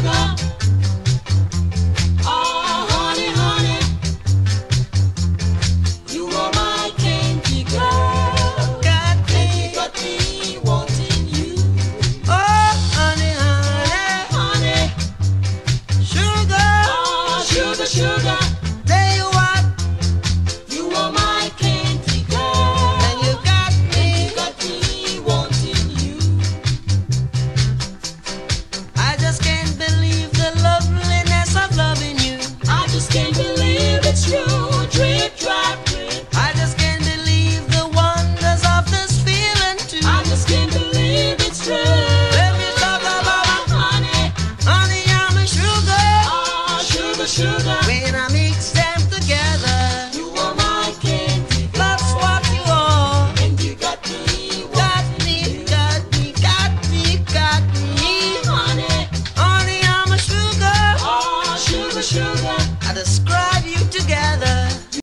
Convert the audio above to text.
sugar. Oh, honey, honey, you are my candy girl. Got me wanting you. Oh, honey, honey, Honey, sugar. oh, sugar, sugar, Tell you what, you are my candy girl. and you got me. Got me wanting you. I just can't believe the loveliness of loving you. I just can't believe it's true. Drip, drop, drip. I just can't believe the wonders of this feeling too. I just can't believe it's true. Let me talk about Honey, honey, I'm a sugar. oh, sugar, sugar. When I mix that